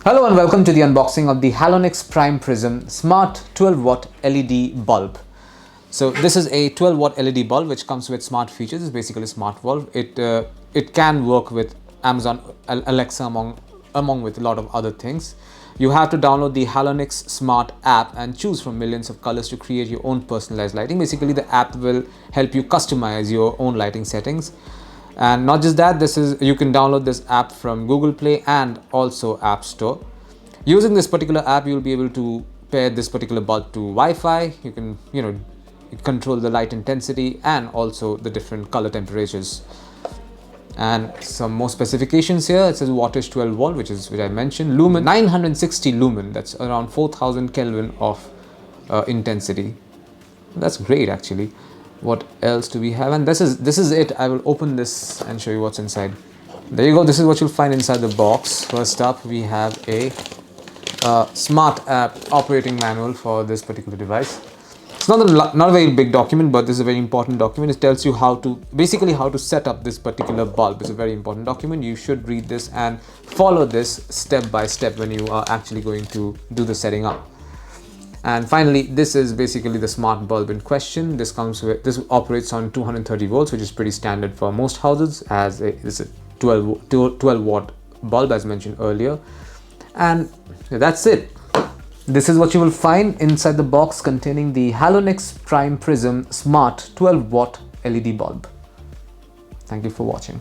Hello and welcome to the unboxing of the Halonix Prime Prizm Smart 12 Watt LED bulb. So this is a 12 Watt LED bulb which comes with smart features. It's basically a smart bulb. It can work with Amazon Alexa among with a lot of other things. You have to download the Halonix Smart app and choose from millions of colors to create your own personalized lighting. Basically, the app will help you customize your own lighting settings. And not just that, you can download this app from Google Play and also App Store. Using this particular app, you'll be able to pair this particular bulb to Wi-Fi. You can control the light intensity and also the different color temperatures. And some more specifications here. It says wattage 12 volt, which I mentioned. Lumen 960 lumen. That's around 4000 Kelvin of intensity. That's great, actually. What else do we have? And this is it. I will open this and show you what's inside. There you go. This is what you'll find inside the box. First up, we have a smart app operating manual for this particular device. It's not a very big document, but this is a very important document. It tells you how to set up this particular bulb. It's a very important document. You should read this and follow this step by step when you are actually going to do the setting up. And finally, this is basically the smart bulb in question. This operates on 230 volts, which is pretty standard for most houses, as it's a 12 watt bulb, as mentioned earlier. And that's it. This is what you will find inside the box containing the Halonix Prime Prizm Smart 12 Watt LED bulb. Thank you for watching.